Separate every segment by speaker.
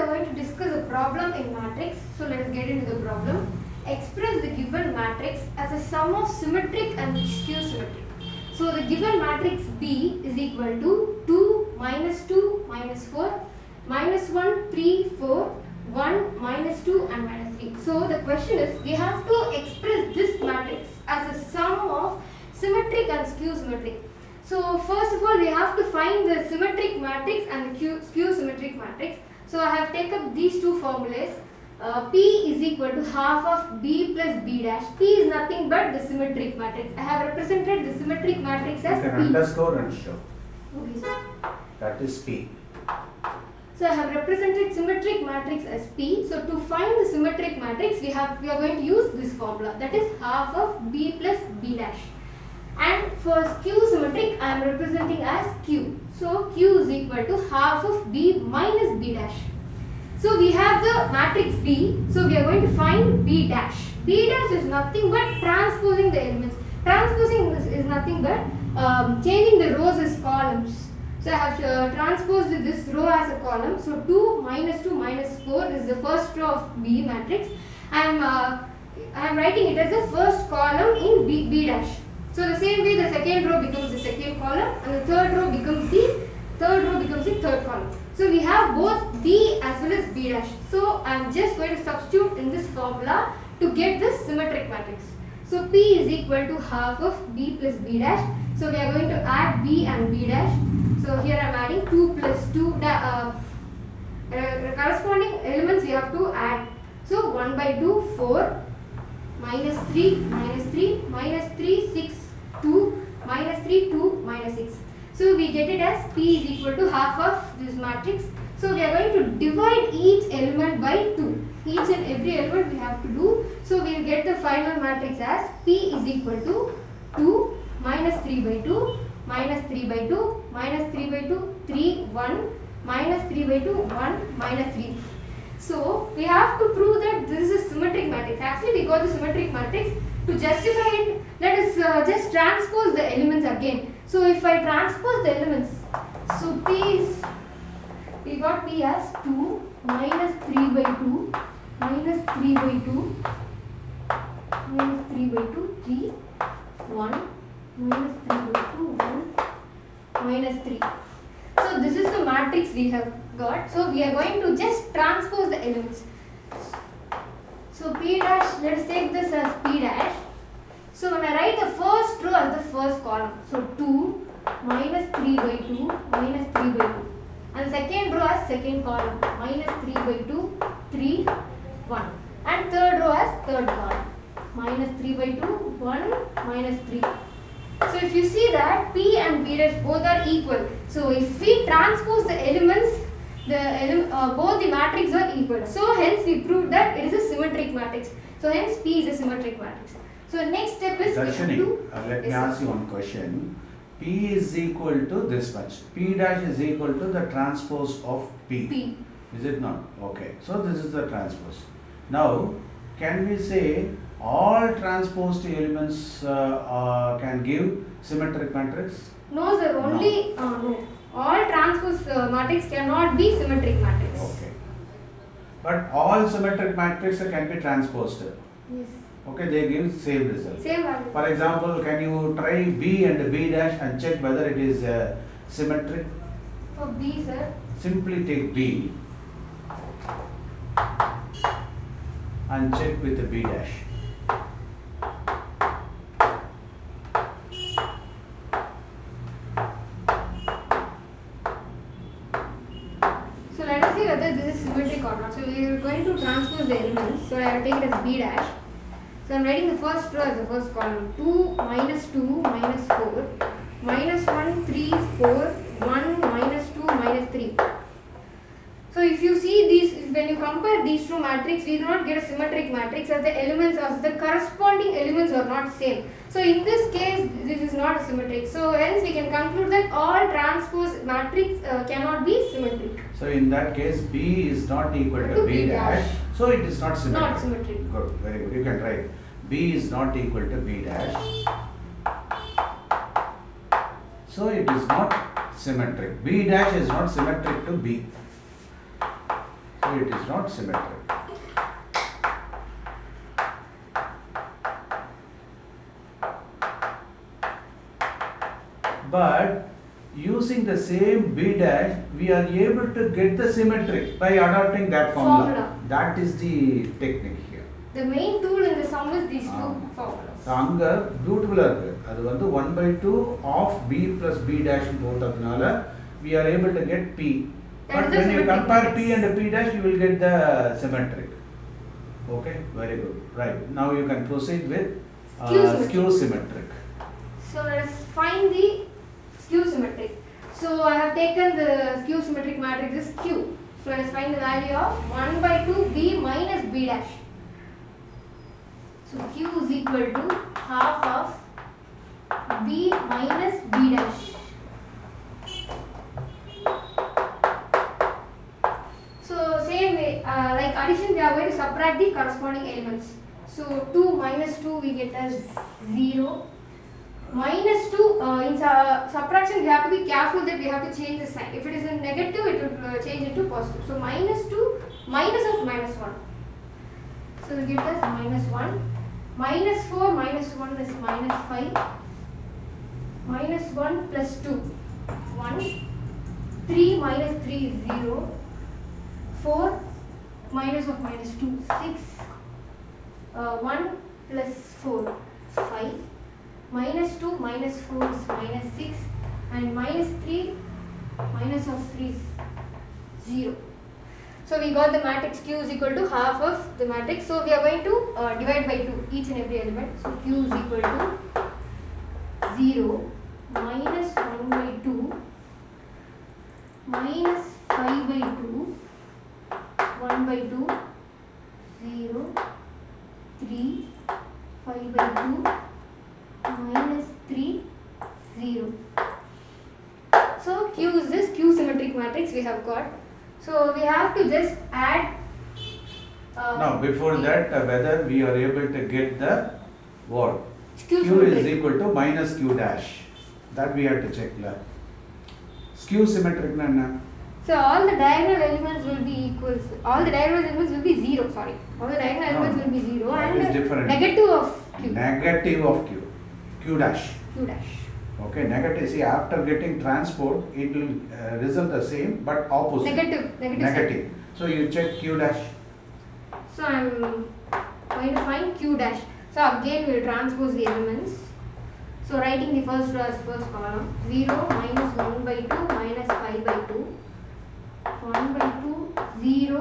Speaker 1: are going to discuss a problem in matrix. So let us get into the problem. Express the given matrix as a sum of symmetric and skew symmetric. So the given matrix B is equal to 2, minus 2, minus 4, minus 1, 3, 4, 1, minus 2 and minus 3. So the question is, we have to express this matrix as a sum of symmetric and skew symmetric. So first of all, we have to find the symmetric matrix and the skew symmetric matrix. So I have taken these two formulas. P is equal to half of B plus B dash. P is nothing but the symmetric matrix. I have represented the symmetric matrix as
Speaker 2: you can
Speaker 1: P.
Speaker 2: Underscore and show.
Speaker 1: Okay, sir.
Speaker 2: That is P.
Speaker 1: So I have represented symmetric matrix as P. So to find the symmetric matrix, we are going to use this formula, that is half of B plus B dash. And for skew symmetric, I am representing as Q. So Q is equal to half of B minus B dash. So we have the matrix B. So we are going to find B dash. B dash is nothing but transposing the elements. Transposing is nothing but changing the rows as columns. So I have transposed this row as a column. So 2 minus 2 minus 4 is the first row of B matrix. I am writing it as the first column in B dash. So the same way the second row becomes the second column and the third row becomes the third column. So we have both B as well as B dash. So I am just going to substitute in this formula to get this symmetric matrix. So P is equal to half of B plus B dash. So we are going to add B and B dash. So here I am adding 2 plus 2. Corresponding elements we have to add. So 1 by 2, 4. Minus 3, minus 3, minus 3, 6, 2, minus 3, 2, minus 6. So we get it as P is equal to half of this matrix. So we are going to divide each element by 2. Each and every element we have to do. So we will get the final matrix as P is equal to 2, minus 3 by 2, minus 3 by 2, minus 3 by 2, 3, 1, minus 3 by 2, 1, minus 3. So we have to prove that this is a symmetric matrix. Actually, we got the symmetric matrix. To justify it, let us just transpose the elements again. So if I transpose the elements, so P is, we got P as 2 minus 3 by 2 minus 3 by 2 minus 3 by 2 3 1 minus 3 by 2 1 minus 3. So this is the matrix we have got. So we are going to just transpose the elements. So P dash, let us take this as P dash. So when I write the first row as the first column, so 2 minus 3 by 2 minus 3 by 2. And second row as second column, minus 3 by 2, 3, 1. And third row as third column, minus 3 by 2, 1, minus 3. So if you see that P and P dash both are equal. So if we transpose the elements, both the matrix are equal. So hence we proved that it is a symmetric matrix. So hence P is a symmetric matrix. So next step is
Speaker 2: Darshini, let me ask you one question. P is equal to this much. P dash is equal to the transpose of P.
Speaker 1: P.
Speaker 2: Is it not? Okay. So this is the transpose. Now, can we say all transposed elements can give symmetric matrix?
Speaker 1: No sir, only no. All transpose matrix cannot be symmetric matrix.
Speaker 2: Okay. But all symmetric matrix can be transposed.
Speaker 1: Yes.
Speaker 2: Okay, they give same result.
Speaker 1: Same value.
Speaker 2: For example, can you try B and B dash and check whether it is symmetric?
Speaker 1: For B sir.
Speaker 2: Simply take B and check with the B dash.
Speaker 1: So let us see whether this is symmetric or not. So we are going to transpose the elements. So I will take it as B dash. So I am writing the first row as the first column. 2 minus 2 minus 4 minus 1 3 4 1 minus 2 minus 3. So if you see these, when you compare these two matrices, we do not get a symmetric matrix as the elements, as the corresponding elements are not same. So in this case, this is not a symmetric. So hence we can conclude that all transpose matrix cannot be symmetric.
Speaker 2: So in that case, B is not equal to B dash. So it is not symmetric.
Speaker 1: Not symmetric.
Speaker 2: Good, very good. You can write B is not equal to B dash. So it is not symmetric. B dash is not symmetric to B. So So it is not symmetric. But using the same B dash, we are able to get the symmetric by adopting that formula. That is the technique here.
Speaker 1: The main tool in the sum is these two formulas.
Speaker 2: அங்க பியூட்டிஃபுல்லா இருக்கு. அது வந்து 1/2 of B plus B dash போட்டதுனால we are able to get P. But when you compare P and P dash, you will get the symmetric. Okay, very good. Right. Now you can proceed with skew symmetric.
Speaker 1: So let us find the skew symmetric. So I have taken the skew symmetric matrix as Q. So let us find the value of 1/2 B minus B dash. So Q is equal to half of B minus B dash. So same way, like addition, we are going to subtract the corresponding elements. So 2 minus 2 we get as 0. Minus 2, in subtraction we have to be careful that we have to change the sign. If it is in negative, it will change into positive. So minus 2 minus of minus 1. So we get as minus 1. Minus 4 minus 1 is minus 5. Minus 1 plus 2, 1. 3 minus 3 is 0. 4 minus of minus 2, 6. 1 plus 4, 5. Minus 2 minus 4 is minus 6. And minus 3 minus of 3 is 0. So we got the matrix Q is equal to half of the matrix. So we are going to divide by 2 each and every element. So Q is equal to 0 minus 1/2 minus 5/2 1/2 0 3 5/2 minus 3 0. So Q is this Q symmetric matrix we have got. So we have to just add.
Speaker 2: Now before that, whether we are able to get the what? Q is equal to minus Q dash. That we have to check. Skew symmetric na.
Speaker 1: So all the diagonal elements will be equals. All the diagonal elements will be 0. Sorry, all the diagonal elements will be 0
Speaker 2: that
Speaker 1: and
Speaker 2: is different.
Speaker 1: negative of Q.
Speaker 2: Negative of Q. Q dash.
Speaker 1: Q dash.
Speaker 2: Okay, negative. See, after getting transport, it will result the same but opposite.
Speaker 1: Negative.
Speaker 2: Negative. So you check Q dash.
Speaker 1: So I am going to find Q dash. So again we will transpose the elements. So writing the first row as first column. 0 minus 1/2 minus 5/2. 1/2 0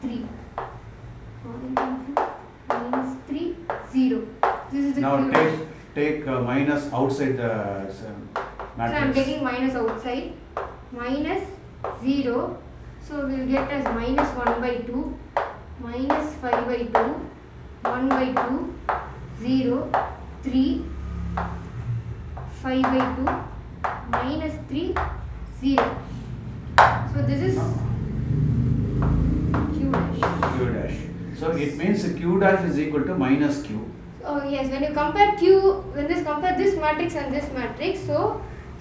Speaker 1: 3. 1/2 minus 3 0. This is the
Speaker 2: Now
Speaker 1: Q dash.
Speaker 2: take minus outside the
Speaker 1: So I am
Speaker 2: matrix.
Speaker 1: taking minus outside. Minus 0. So we will get as minus 1/2 minus 5/2 1/2 0 3 5/2 minus 3 0. So this is Q dash.
Speaker 2: Q dash. So it means Q dash is equal to minus Q.
Speaker 1: Oh yes, when you compare Q, compare this matrix and this matrix, so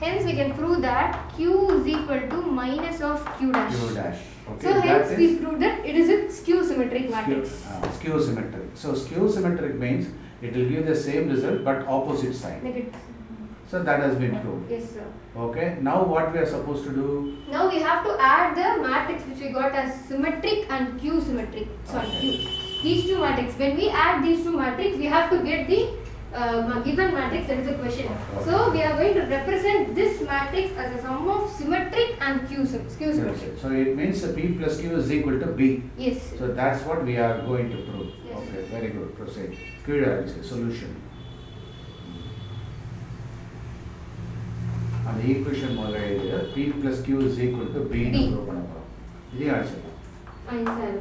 Speaker 1: hence we can prove that Q is equal to minus of Q dash.
Speaker 2: Q dash. Okay.
Speaker 1: So hence we prove that it is a skew symmetric matrix.
Speaker 2: Skew symmetric. So skew symmetric means it will give the same result but opposite sign.
Speaker 1: Negative.
Speaker 2: So that has been proved.
Speaker 1: Yes sir.
Speaker 2: Okay. Now what we are supposed to do?
Speaker 1: Now we have to add the matrix which we got as symmetric and Q symmetric. Sorry,
Speaker 2: Okay.
Speaker 1: Q. These two matrix. When we add these two matrix, we have to get the given matrix. That is the question.
Speaker 2: Okay.
Speaker 1: So we are going to represent this matrix as a sum of symmetric and Q symmetric.
Speaker 2: So it means P plus Q is equal to B.
Speaker 1: Yes.
Speaker 2: So that's what we are going to prove.
Speaker 1: Yes.
Speaker 2: Okay. Very good. Proceed. Solution. And the equation model P plus Q is equal to B.
Speaker 1: B.
Speaker 2: This answer.
Speaker 1: Answer.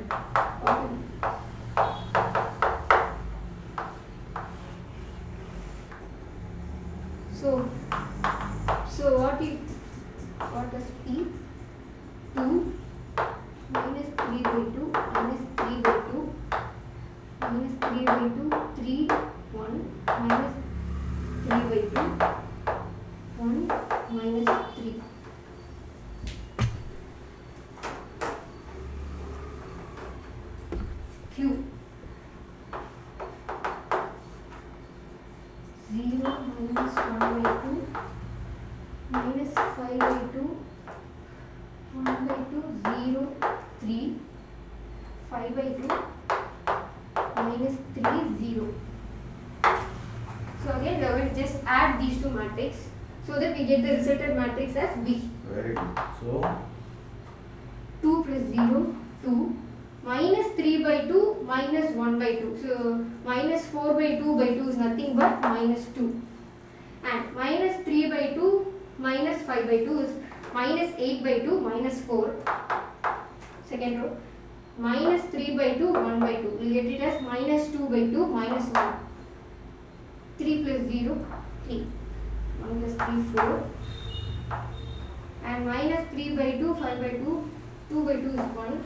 Speaker 1: Okay. So what does P? 2 minus 3/2 minus 3/2 minus 3/2 3 1 minus 3/2 1 minus 3. minus 5 by 2, 1 by 2, 0, 3, 5 by 2, minus 3, 0. So again, we will just add these two matrices so that we get the resultant matrix as B.
Speaker 2: Very good. So
Speaker 1: 2 plus 0, 2, minus 3 by 2, minus 1 by 2. So minus 4 by 2 by 2 is nothing but minus 2. And minus 3 by 2, minus 5 by 2 is minus 8 by 2, minus 4. Second row. Minus 3 by 2, 1 by 2. We will get it as minus 2 by 2, minus 1. 3 plus 0, 3. 1 plus 3, 4. And minus 3 by 2, 5 by 2. 2 by 2 is 1.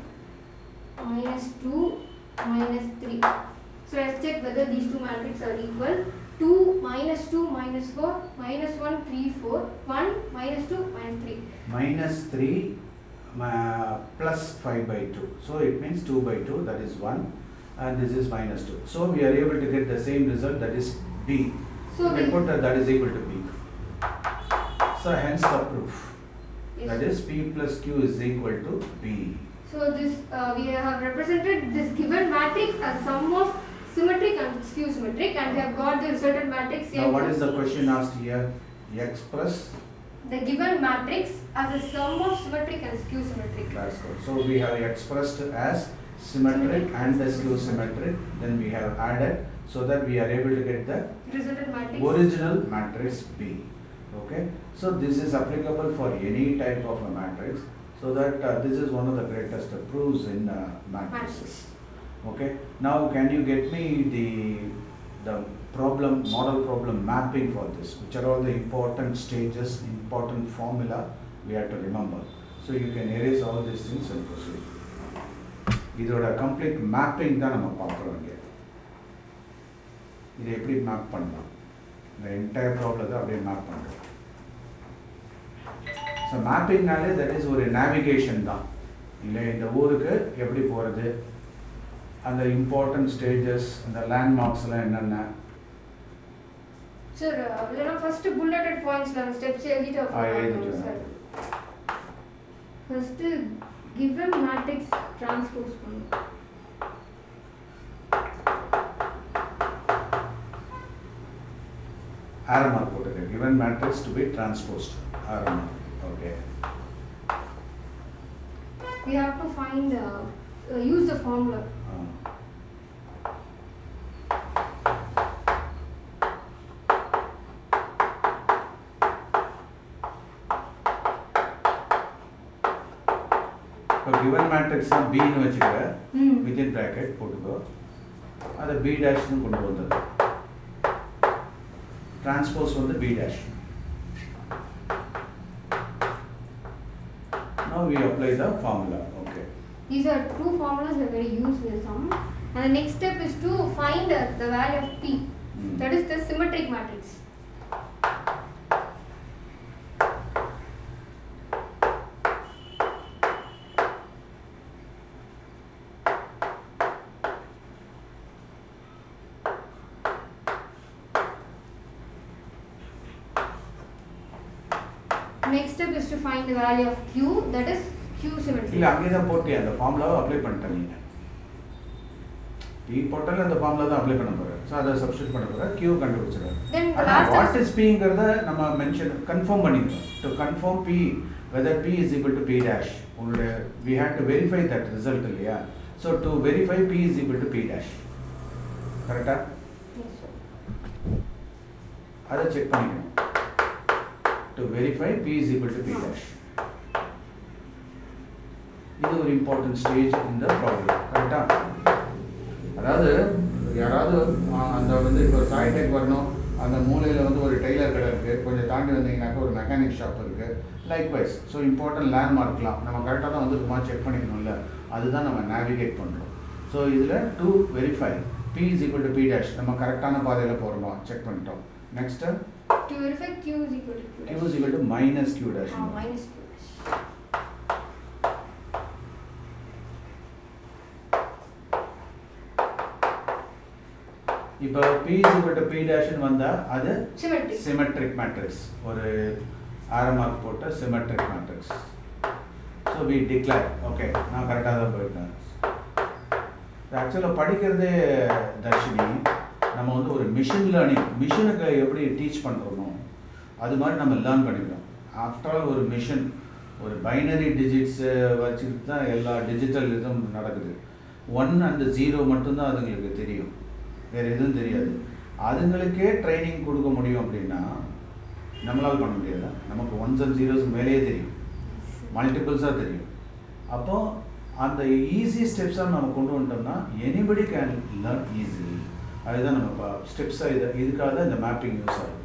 Speaker 1: Minus 2, minus 3. So let's check whether these two matrices are equal. 2, minus 2, minus 4, minus 1, 3, 4. 1, minus 2, minus 3.
Speaker 2: minus 3 plus 5 by 2. So it means 2 by 2, that is 1, and this is minus 2. So we are able to get the same result, that is B.
Speaker 1: So
Speaker 2: we put that is equal to B. So hence the proof.
Speaker 1: Yes.
Speaker 2: That is P plus Q is equal to B.
Speaker 1: So this we have represented this given matrix as sum of symmetric and skew symmetric, and we have got the resultant matrix.
Speaker 2: Now what is the question asked here? Express
Speaker 1: the given matrix as a sum of symmetric and skew symmetric.
Speaker 2: That's good. So we have expressed as symmetric and the skew symmetric. Then we have added so that we are able to get the
Speaker 1: Resultant matrix.
Speaker 2: original matrix B. Okay. So this is applicable for any type of a matrix. So that this is one of the greatest proofs in matrices. Okay. Now can you get me the model problem mapping for this? Which are all the important stages, important formula we have to remember. So you can erase all these things and proceed. இதோட complete mapping தான் நம்ம பார்க்குறோம் இங்கே. இதை எப்படி map பண்ணலாம்? இந்த entire problem தான் அப்படியே மேப் பண்ணுறோம். ஸோ மேப்பிங்னாலே தட் இஸ் ஒரு நேவிகேஷன் தான் இல்லை, இந்த ஊருக்கு எப்படி போகிறது, அந்த இம்பார்ட்டன்ட் ஸ்டேஜஸ், அந்த லேண்ட்மார்க்ஸ்லாம் என்னென்ன.
Speaker 1: சார் அதெல்லாம் ஃபர்ஸ்ட் புல்லெட்டட் பாயிண்ட்ஸ்ல அந்த ஸ்டெப்ஸ் எழுதிட்டு sir. First given matrix transpose பண்ணுங்க.
Speaker 2: arrow mark போட்டுங்க. given matrix to be transposed, arrow mark. Okay.
Speaker 1: We have to find use the formula.
Speaker 2: இப்போ given matrix தான் B ன்னு வச்சுக்க, within bracket போட்டுக்கோ, அதை B ன்னு கொண்டு வந்தது. transpose வந்து B dash. Now we apply the formula. Okay.
Speaker 1: These are two formulas that are very used in the sum. And the next step is to find the value of P. That is the symmetric matrix. Next step is to find the value of Q, that is Q symmetric.
Speaker 2: இல்ல அங்கே தான் போட்டியா, அந்த ஃபார்முலாவை apply பண்ணிட்டேன் நீங்க. P போட்டால அந்த formula தான் அப்ளை பண்ண போறேன். சோ அதை சப்ஸ்டிட்யூட் பண்ண போறேன், Q கண்டுபிடிச்சறேன். What is P ங்கறத நம்ம மென்ஷன் கன்ஃபார்ம் பண்ணிக்கணும். To confirm P whether P is equal to P dash, we had to verify that result இல்லையா? So to verify P is equal to P dash. கரெக்ட்டா?
Speaker 1: Yes sir.
Speaker 2: அதை check பண்ணிக்கணும். To verify P is equal to P dash. இது ஒரு important stage இந்த problem. கரெக்டா? அதாவது யாராவது அந்த வந்து இப்போ சாய்டெக் வரணும், அந்த மூலையில் வந்து ஒரு டெய்லர் கடை இருக்குது, கொஞ்சம் தாண்டி வந்தீங்கன்னாக்கா ஒரு மெக்கானிக் ஷாப் இருக்குது, லைக்வைஸ். ஸோ இம்பார்ட்டன்ட் லேண்ட்மார்க்லாம் நம்ம கரெக்டாக தான் வந்துருக்குமா செக் பண்ணிக்கணும்ல, அதுதான் நம்ம நேவிகேட் பண்ணுறோம். ஸோ இதில் to verify P is equal to P dash, நம்ம கரெக்டான பாதையில் போகிறோமா செக் பண்ணிட்டோம். Next
Speaker 1: to verify Q is equal to Q dash.
Speaker 2: Q is equal to minus Q dash.
Speaker 1: Minus Q dash.
Speaker 2: இப்போ P is equal to P dash ன்னு வந்தா அது
Speaker 1: symmetric
Speaker 2: symmetric matrix. ஒரு arrow mark போட்ட symmetric matrix. So we declare, okay, நான் கரெக்டாக தான் போயிட்டேன். ஆக்சுவலாக படிக்கிறதே தர்ஷினி நம்ம வந்து ஒரு மிஷின் லேர்னிங், மிஷினுக்கு எப்படி டீச் பண்ணுறோமோ அது மாதிரி நம்ம லேர்ன் பண்ணிக்கிறோம். ஆஃப்டர் ஆல் ஒரு மிஷின் ஒரு பைனரி டிஜிட்ஸு வச்சுக்கிட்டு தான் எல்லா டிஜிட்டல் இதுவும் நடக்குது. 1 and 0 மட்டும்தான் அதுங்களுக்கு தெரியும், வேறு எதுவும் தெரியாது. அதுங்களுக்கே ட்ரைனிங் கொடுக்க முடியும் அப்படின்னா நம்மளால் பண்ண முடியாது. நமக்கு 1s and 0s மேலேயே தெரியும், மல்டிபிள்ஸாக தெரியும். அப்போது அந்த ஈஸி ஸ்டெப்ஸாக நம்ம கொண்டு வந்துட்டோம்னா எனிபடி கேன் லேர்ன் ஈஸிலி. அதுதான் நம்ம இப்போ ஸ்டெப்ஸாக இதுக்காக தான் இந்த மேப்பிங் யூஸ் ஆகுது.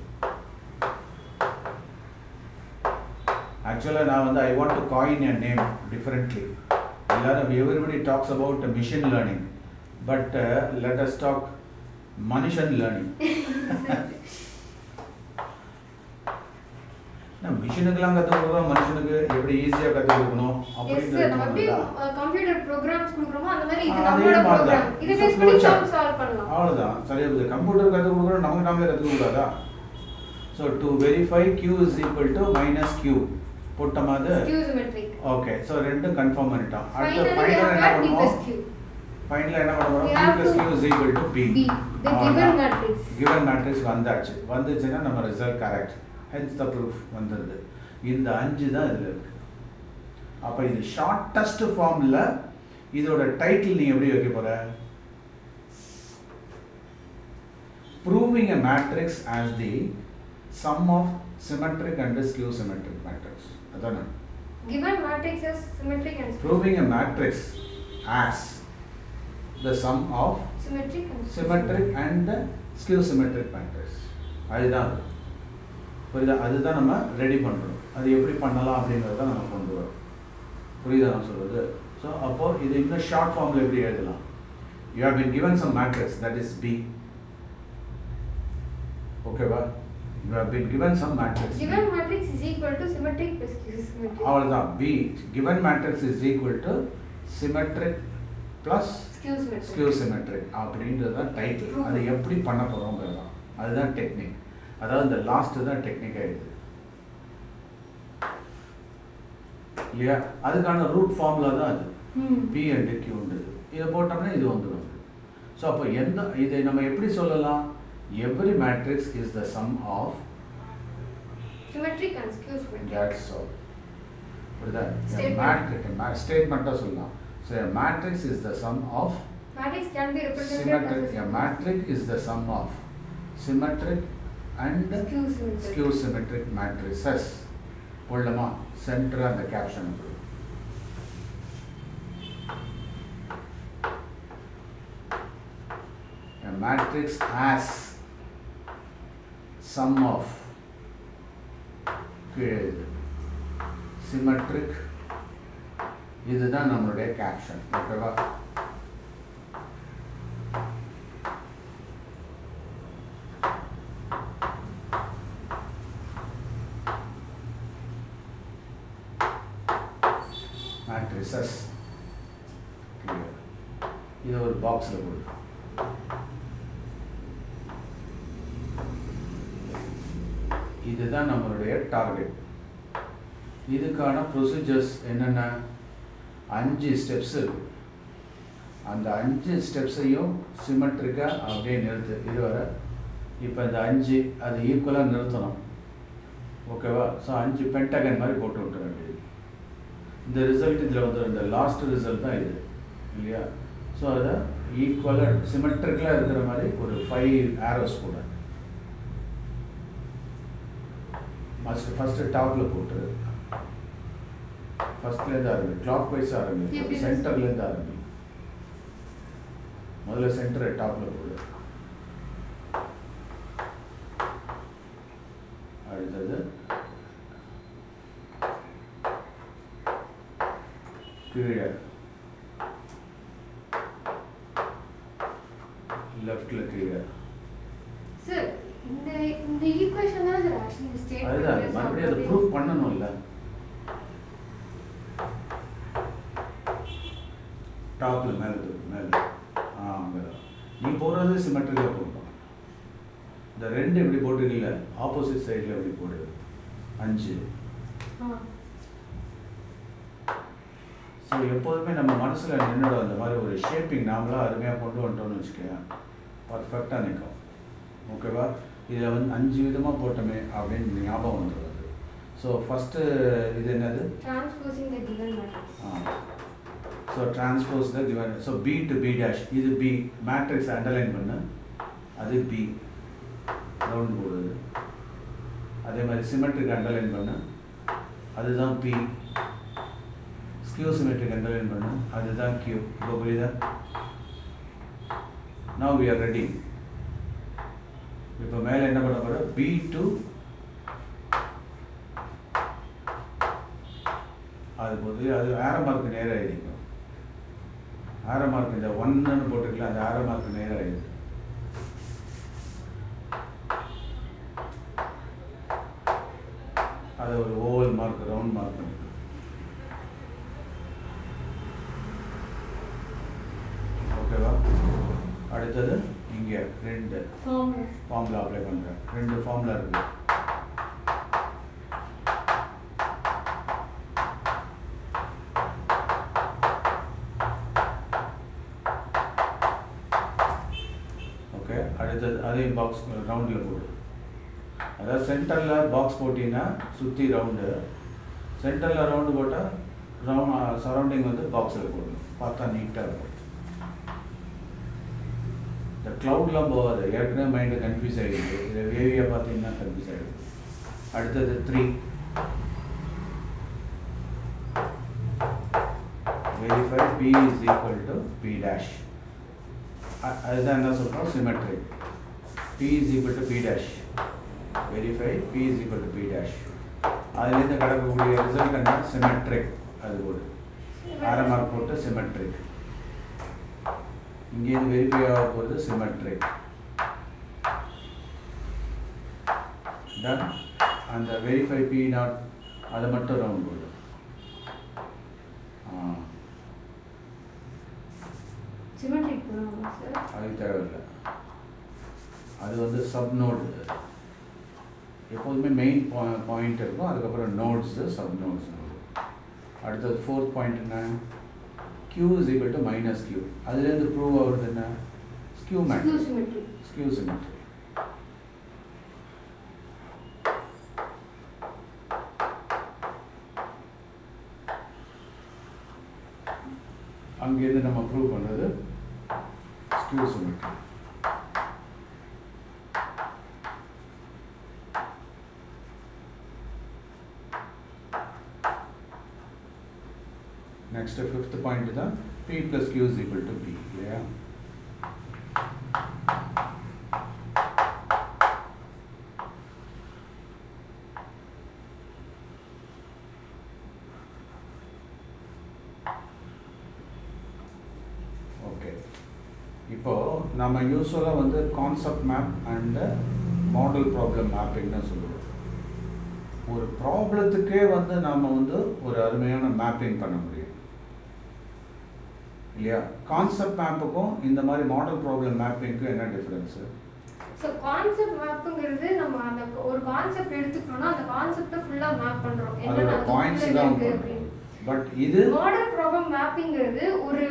Speaker 2: ஆக்சுவலாக நான் வந்து I want to coin a name differently. எல்லாரும் everybody talks about machine learning, but let us talk மனுஷன் லேர்னிங். மிஷினுக்கெல்லாம் கற்றுக் கொடுக்குறோம், மனுஷனுக்கு எப்படி ஈஸியாக கற்றுக் கொடுக்கணும் அப்படின்னு
Speaker 1: கம்ப்யூட்டர் ப்ரோக்ராம்ஸ் கொடுக்குறோமோ அந்த மாதிரி இது நம்மளோட ப்ரோக்ராம், இதை பேஸ் பண்ணி சால்வ் பண்ணலாம்.
Speaker 2: அவ்வளவுதான். சரியா போகுது. கம்ப்யூட்டர் கற்றுக் கொடுக்குறோம், நமக்கு நாமளே கற்றுக்க கூடாதா? So to verify q is equal to minus q போட்டோமா அது?
Speaker 1: q symmetric.
Speaker 2: ஓகே, ஸோ ரெண்டும் கன்ஃபார்ம் பண்ணிட்டோம். அடுத்து ஃபைனலாக என்ன பண்ணுவோம்? ஃபைனலாக என்ன பண்ணுவோம்? p plus q is equal to b.
Speaker 1: The given matrix.
Speaker 2: given matrix வந்தாச்சு. வந்துச்சுன்னா நம்ம result correct. hence the proof வந்துருது. இந்த 5 தான் இதில் இருக்கு. அப்போ இது ஷார்ட்டஸ்ட் ஃபார்மில் இதோட டைட்டில் நீ எப்படி வைக்க போற? proving a matrix as the sum of symmetric and skew symmetric matrix. அதானே?
Speaker 1: given matrix is symmetric and
Speaker 2: proving a matrix as the sum of symmetric and skew symmetric matrix. அதுதான் புரியுதா? அதுதான் நம்ம ரெடி பண்ணுறோம். அது எப்படி பண்ணலாம் அப்படிங்கிறத நம்ம கொண்டு வரோம். புரியுதா நான் சொல்கிறது? ஸோ அப்போது இது இன்னும் ஷார்ட் ஃபார்மில் எப்படி எழுதலாம்? You have been given some matrix that is B. ஓகேவா? You have been given some matrix.
Speaker 1: given matrix is equal to symmetric plus skew-symmetric.
Speaker 2: அவ்வளோதான். B given matrix is equal to symmetric plus skew-symmetric அப்படின்றது தான் title. அது எப்படி பண்ண போகிறோங்கிறது தான், அதுதான் technique. அதாவது இந்த லாஸ்ட்டு தான் டெக்னிக்காக இருக்குது இல்லையா? அதுக்கான ரூட் ஃபார்முலா தான் அது, பி அண்ட் கியூன்றது. இதை போட்டோம்னா இது வந்துடும். ஸோ அப்போ இதை நம்ம எப்படி சொல்லலாம்? Every matrix is the sum of
Speaker 1: symmetric and skew-symmetric.
Speaker 2: that's all. புரியுதா? ஸ்டேட்மெண்ட்டாக சொல்லலாம். So a matrix is the sum of
Speaker 1: matrix can be represented
Speaker 2: symmetric.
Speaker 1: as
Speaker 2: a matrix is the sum of symmetric and skew symmetric matrices. போடலாமா? Centre அந்த caption. a matrix as sum of symmetric. இதுதான் நம்மளுடைய caption. ஓகேவா? matrices. இது ஒரு பாக்ஸில் போடு. இதுதான் நம்மளுடைய டார்கெட். இதுக்கான ப்ரொசீஜர்ஸ் என்னென்ன? 5 ஸ்டெப்ஸ் இருக்கு. அந்த 5 ஸ்டெப்ஸையும் சிமெட்ரிக்காக அப்படியே நிறுத்து. இதுவரை இப்போ இந்த 5 அது ஈக்குவலாக நிறுத்தணும். ஓகேவா? ஸோ 5 பென்டகன் மாதிரி போட்டு விட்டுற வேண்டியது. இந்த ரிசல்ட் இதில் வந்து இந்த லாஸ்ட் ரிசல்ட் தான் இது இல்லையா? ஸோ அதை ஈக்குவலாக சிமெட்ரிக்கலாக இருக்கிற மாதிரி ஒரு 5 ஆரோஸ் கூட ஃபஸ்ட்டு டாப்பில் போட்டு ஃபஸ்ட்லேருந்து ஆரம்பி, கிளாக் வைஸ் ஆரம்பி, சென்டர்லேருந்து ஆரம்பி. முதல்ல சென்டரை டாப்பில் போடு. அடுத்தது கீழே லெஃப்ட்ல கீழே.
Speaker 1: சார் இந்த ஈக்குவேஷன் தான் சார் ஆக்சுவலி ஸ்டேட்.
Speaker 2: அதுதான் மறுபடியும் அதை ப்ரூவ் பண்ணணும்ல. டாப்ல மேலே மேலே அங்கே நீ போடுறது சிமெட்ரிக்காக போடணும். இந்த ரெண்டு எப்படி போட்டுருக்கீங்கள, ஆப்போசிட் சைடில் எப்படி போடுது 5. ஸோ எப்போதுமே நம்ம மனசில் நின்றுடும் அந்த மாதிரி ஒரு ஷேப்பிங் நாமளாக அருமையாக கொண்டு வந்துட்டோம்னு வச்சுக்கோங்க, பர்ஃபெக்டாக நிற்கும். ஓகேவா? இதில் வந்து 5 விதமாக போட்டோமே அப்படின்னு ஞாபகம் வந்துடுது. ஸோ ஃபஸ்ட்டு இது என்னது?
Speaker 1: Transposing the given matrix.
Speaker 2: So transpose the given. So B to B dash, இது பி மேட்ரிக்ஸ் அண்டர்லைன் பண்ணு, அது பி ரவுண்ட் போடுது. அதே மாதிரி சிமெட்ரிக் அண்டர்லைன் பண்ணு, அதுதான் பி. ஸ்கியூ சிமெட்ரிக் அண்டர்லைன் பண்ணு, அதுதான் கியூ. இப்போ புரியுதா? Now we are ready. இப்போ மேலே என்ன பண்ண போகிறோம்? பி டு அது போது அது ஆரோ மார்க்கு நேராக எழுதிக்கும். ஆரோ மார்க் இந்த 1ன்னு போட்டுக்கலாம், அந்த ஆரோ மார்க்கு நேராக எழுது. அது ஒரு ஓவல் மார்க், ரவுண்ட் மார்க் பண்ணிக்கலாம். ஓகேவா? அடுத்தது இங்கே 2 ஃபார்முலா அப்ளை பண்ணுறேன். 2 ஃபார்முலா இருக்குது. ஓகே, அடுத்தது அதையும் பாக்ஸ் ரவுண்டில் போடு. அதாவது சென்டரில் பாக்ஸ் போட்டிங்கன்னா சுற்றி ரவுண்டு, சென்டரில் ரவுண்டு போட்டால் சரௌண்டிங் வந்து பாக்ஸில் போடணும். பார்த்தா நீட்டாக இருக்கும். இந்த க்ளவுட்லாம் போகாது, ஏற்கனவே மைண்டு கன்ஃபியூஸ் ஆகிடுது. இதை வேவியாக பார்த்தீங்கன்னா கன்ஃபியூஸ் ஆகிடுது. அடுத்தது 3 verify P is equal to P dash. அதுதான் என்ன சொல்கிறோம்? Symmetric. P is equal to P dash. Verify P is equal to P dash. அதுலேருந்து கிடக்கக்கூடிய ரிசல்ட் என்ன? சிமெட்ரிக். அது போடு, ஆரோ மார்க் போட்டு சிமெட்ரிக். இங்கேருந்து வெரிஃபை ஆக போகிறது சிமெட்ரிக். டன். அந்த வெரிஃபை P நாட் அதை மட்டும் ரவுண்ட் போடு.
Speaker 1: சிமெட்ரிக் போடணுமா சார்?
Speaker 2: அது தேவையில்லை, அது வந்து சப் நோடு. எப்போதுமே மெயின் பாயிண்ட் இருக்கும், அதுக்கப்புறம் நோட்ஸு, சப் நோட்ஸ். அடுத்தது 4th பாயிண்ட் என்ன? Q is equal to minus Q. அதுலேருந்து ப்ரூவ் ஆகுறது என்ன? Skew matrix. Skew symmetry. அங்கேருந்து நம்ம ப்ரூவ் பண்ணுறது skew symmetry. Next 5th point தான் P plus Q is equal to P. இல்லையா? ஓகே, இப்போ நம்ம யூஸ்வலாக வந்து concept map and model problem மேப்பிங்னு சொல்லுவோம். ஒரு ப்ராப்ளத்துக்கே வந்து நாம் வந்து ஒரு அருமையான மேப்பிங் பண்ண முடியும் இல்லையா? கான்செப்ட் மேப்புக்கும் இந்த மாதிரி மாடல் ப்ராப்ளம் மேப்பிங்க்கும் என்ன டிஃபரன்ஸு?
Speaker 1: ஸோ கான்செப்ட் மேப்புங்கிறது நம்ம அந்த ஒரு கான்செப்ட் எடுத்துக்கணும்னா அந்த கான்செப்டை ஃபுல்லாக மேப் பண்ணுறோம்.
Speaker 2: அதோட பாயிண்ட்ஸ் தான் அப்படின்னு. பட் இது
Speaker 1: மாடல் ப்ராப்ளம் மேப்பிங்கிறது ஒரு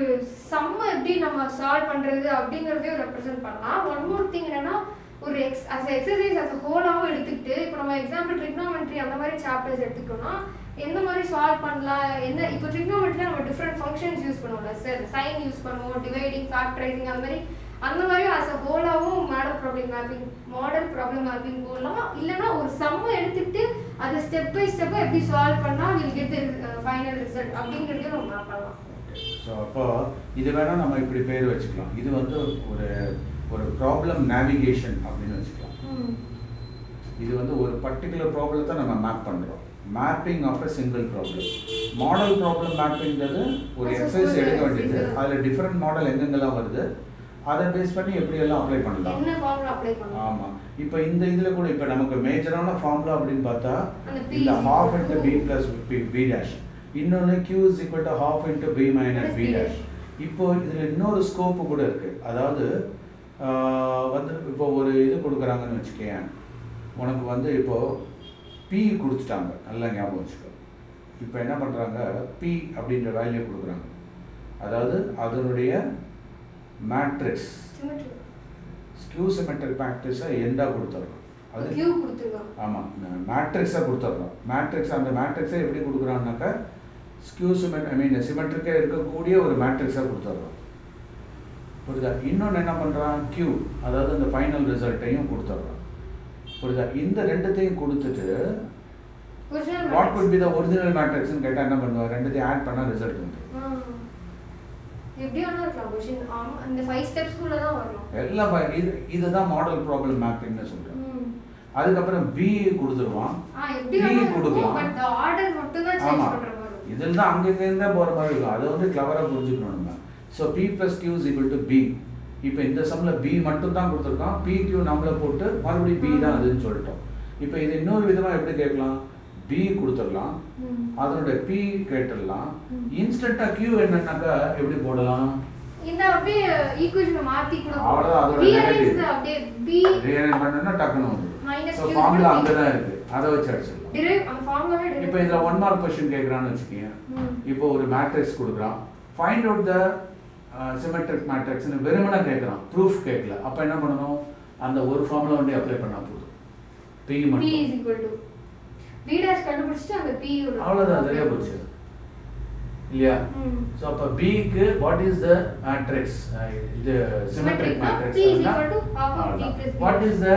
Speaker 1: சம்ம எப்படி நம்ம சால்வ் பண்ணுறது அப்படிங்கிறதையும் ரெப்ரசென்ட் பண்ணலாம். ஒன் மோர் திங் என்னன்னா, ஒரு எக்ஸசைஸ் அஸ் ஹோலாகவும் எடுத்துக்கிட்டு, இப்போ நம்ம எக்ஸாம்பிள் ட்ரிக்னாமெட்ரி அந்த மாதிரி சாப்டர்ஸ் எடுத்துக்கிட்டோம்னா எந்த மாதிரி சால்வ் பண்ணலாம், என்ன இப்போ ட்ரிக்னாமெட்ரியில் நம்ம டிஃப்ரெண்ட் ஃபங்க்ஷன்ஸ் யூஸ் பண்ணுவோம்ல சார், சைன் யூஸ் பண்ணுவோம், டிவைடிங், ஃபேக்டரைசிங், அந்த மாதிரி அஸ் அ ஹோலாகவும் மாடல் ப்ராப்ளம் மேப்பிங் போடலாம். இல்லைனா ஒரு சம்மை எடுத்துக்கிட்டு அதை ஸ்டெப் பை ஸ்டெப்பாக எப்படி சால்வ் பண்ணால் வில் கெட் ஃபைனல் ரிசல்ட் அப்படிங்கிறதையும் நம்ம மேப் பண்ணலாம்.
Speaker 2: ஸோ அப்போ இது வேணால் நம்ம இப்படி பேர் வச்சுக்கலாம். இது வந்து ஒரு ப்ராப்ளம் நேவிகேஷன் அப்படின்னு வச்சுக்கலாம். இது வந்து ஒரு பர்டிகுலர் ப்ராப்ளத்தை நம்ம மேப் பண்ணுறோம். Mapping of a single problem. Model problem மேப்பிங்கிறது ஒரு எக்ஸசைஸ் எடுக்க வேண்டியது, அதில் டிஃப்ரெண்ட் மாடல் எங்கெங்கெல்லாம் வருது, அதை பேஸ் பண்ணி எப்படியெல்லாம் அப்ளை பண்ணலாம். ஆமாம், இப்போ இந்த இதில் கூட இப்போ நமக்கு மேஜரான ஃபார்முலா அப்படின்னு பார்த்தா இந்த half into b plus b dash, இன்னொன்று q is equal to half into b minus b dash. இப்போ இதில் இன்னொரு ஸ்கோப்பு கூட இருக்குது. அதாவது வந்து இப்போ ஒரு இது கொடுக்குறாங்கன்னு வச்சுக்கேன், உனக்கு வந்து இப்போது P கொடுத்துட்டாங்க, நல்லா ஞாபகம் வச்சுக்கோ. இப்போ என்ன பண்ணுறாங்க, P அப்படின்ற வேல்யூ கொடுக்குறாங்க. அதாவது அதனுடைய மேட்ரிக்ஸ் ஸ்கியூ சிமெட்ரிக் மேட்ரிக்ஸை எண்டாக கொடுத்துட்றோம். அது
Speaker 1: Q கொடுத்துருக்கோம்.
Speaker 2: ஆமாம், மேட்ரிக்ஸை கொடுத்துட்றோம். மேட்ரிக்ஸ் அந்த மேட்ரிக்ஸை எப்படி கொடுக்குறாங்கனாக்கா ஸ்கியூ சிமெட்ரிக்காக இருக்கக்கூடிய ஒரு மேட்ரிக்ஸாக கொடுத்துட்றோம். புரியுதா? இன்னொன்று என்ன பண்ணுறான், Q, அதாவது அந்த ஃபைனல் ரிசல்ட்டையும் கொடுத்துட்றோம். புரியுதா? இந்த ரெண்டுத்தையும் கொடுத்துட்டு what would be the original matrix ன்னு கேட்டால் என்ன பண்ணுவாங்க, ரெண்டுத்தையும் ஆட் பண்ணால் ரிசல்ட் வந்து
Speaker 1: எப்படி வேணா இருக்கலாம் क्वेश्चन. அந்த 5 ஸ்டெப்ஸ் குள்ள தான் வரணும்
Speaker 2: எல்லாம். இதுதான் மாடல் ப்ராப்ளம் மேப்பிங்னு சொல்றேன். அதுக்கப்புறம் B கொடுத்துருவான்,
Speaker 1: எப்படி
Speaker 2: P
Speaker 1: வேணா
Speaker 2: கொடுக்கலாம்.
Speaker 1: பட் the order மட்டும் தான் சேஞ்ச் பண்ற மாதிரி இருக்கும்.
Speaker 2: இதில் தான் அங்கேருந்து போகிற மாதிரி இருக்கும். அதை வந்து கிளவராக புரிஞ்சுக்கணும் நம்ம. So P + Q = B. இப்போ இந்த சம்மில் B மட்டும் தான் கொடுத்துருக்கான், PQ நம்மளை போட்டு மறுபடியும் B தான் அதுன்னு சொல்லிட்டோம். இப்போ இது இன்னொரு விதமாக எப்படி கேட்கலாம், B கொடுத்துடலாம், அதனுடைய P கேட்டுடலாம். இன்ஸ்டன்ட்டாக Q என்னன்னாக்கா எப்படி போடலாம்,
Speaker 1: இந்த அப்படியே ஈக்குவேஷனை மாத்தி கூட
Speaker 2: அவ்வளவுதான். அதோட நெகட்டிவ்
Speaker 1: அப்படியே B
Speaker 2: ரீஅரேஞ்ச் பண்ணனும்னா டக்குன்னு வந்துடும்.
Speaker 1: மைனஸ்
Speaker 2: சோ
Speaker 1: Q
Speaker 2: ஃபார்முலா அங்க தான் இருக்கு, அதை வச்சு அடிச்சிடலாம்.
Speaker 1: டிரைவ் அந்த ஃபார்முலாவே டிரைவ்.
Speaker 2: இப்போ இதுல 1 மார்க் क्वेश्चन கேக்குறான்னு வெச்சுக்கீங்க. இப்போ ஒரு மேட்ரிக்ஸ் கொடுக்குறான், find out the symmetric matrix னு வெறுமனே கேக்குறான், ப்ரூஃப் கேக்கல. அப்ப என்ன பண்ணனும், அந்த ஒரு ஃபார்முலா ஒண்ணே அப்ளை பண்ணா போதும். P மட்டும்
Speaker 1: P B' கண்டுபிடிச்சிட்டு அந்த P யோட
Speaker 2: அவ்வளவுதான், சரியா போச்சு இல்லையா? சோ அப்ப B க்கு வாட் இஸ் தி மேட்ரிக்ஸ், இது symmetric matrix.
Speaker 1: P = half of B plus B.
Speaker 2: What is the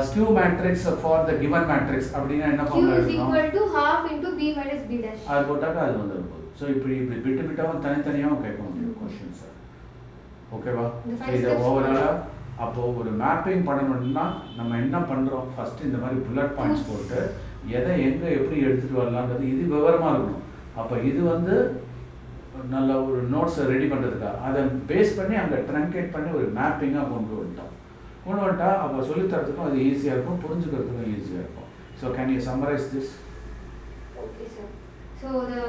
Speaker 2: skew matrix for the given matrix அப்படினா என்ன ஃபார்முலா
Speaker 1: இருக்கும்? Q = half into B minus B dash.
Speaker 2: அது போட்டாக்க அது வந்துரும். So இப்படி bit பிட்டாவும் தனித்தனியாவும் கேட்க முடியும் क्वेश्चंस. ஓகேவா? இது ஓவராலா அப்போ ஒரு மேப்பிங் பண்ணனும்னா நம்ம என்ன பண்றோம், ஃபர்ஸ்ட் இந்த மாதிரி புல்லட் பாயிண்ட்ஸ் போட்டு எதை எங்க எப்படி எடுத்துட்டு வரலாம்ன்றது இது விவரமா இருக்கணும். அப்ப இது வந்து நல்ல ஒரு நோட்ஸ் ரெடி பண்றதுக்கு அதை பேஸ் பண்ணி அங்க ட்ரங்கேட் பண்ணி ஒரு மேப்பிங்கா கொண்டு வந்துட்டோம். அப்போ சொல்லித் தரதுக்கும் அது ஈஸியாக இருக்கும், புரிஞ்சுக்கிறதுக்கும் ஈஸியாக இருக்கும். So can you summarize this?
Speaker 1: Okay, sir. So the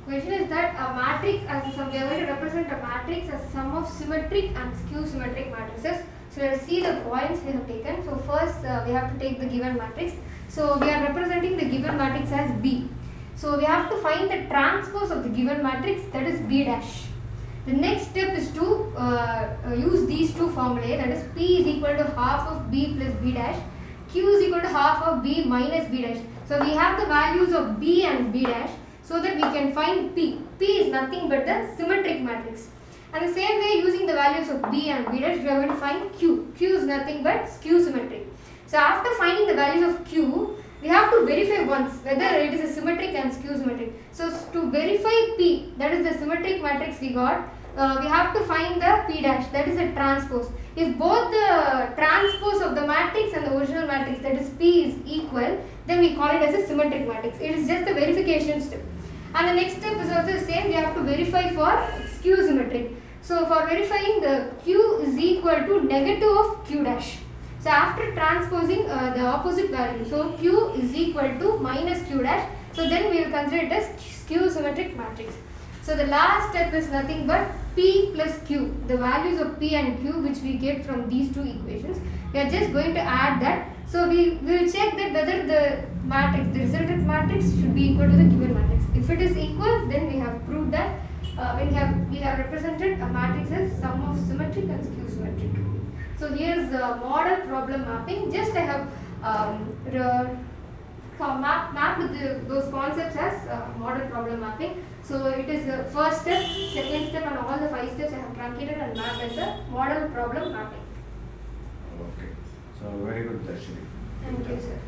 Speaker 1: question is that a matrix as a sum, we are going to represent a matrix as a sum of symmetric and skew symmetric matrices. So let us see the points we have taken. So first we have to take the given matrix. So we are representing the given matrix as B. So we have to find the transpose of the given matrix, that is B dash. The next step is to use these two formulae, that is P = half of B plus B dash, Q = half of B minus B dash. So we have the values of B and B dash so that we can find P. P is nothing but the symmetric matrix. And the same way, using the values of B and B dash, we are going to find Q. Q is nothing but skew symmetric. So after finding the values of Q, we have to verify once whether it is a symmetric and skew symmetric. So to verify P, that is the symmetric matrix we got, we have to find the P dash, that is a transpose. If both the transpose of the matrix and the original matrix, that is P, is equal, then we call it as a symmetric matrix. It is just a verification step. And the next step is also the same, we have to verify for skew symmetric. So for verifying, the Q is equal to negative of Q dash. So after transposing the opposite value, so Q is equal to minus Q dash, so then we will consider it as skew symmetric matrix. So the last step is nothing but P plus Q, the values of P and Q which we get from these two equations. We are just going to add that. So we will check that whether the matrix, the resultant matrix, should be equal to the given matrix. If it is equal, then we have proved that we have represented a matrix as sum of symmetric and skew symmetric. So here is the model problem mapping. Just I have mapped those concepts as model problem mapping. So it is the first step, second step, and all the 5 steps I have truncated and mapped as a model problem mapping.
Speaker 2: Okay. So very good, Darshini.
Speaker 1: Thank you, sir.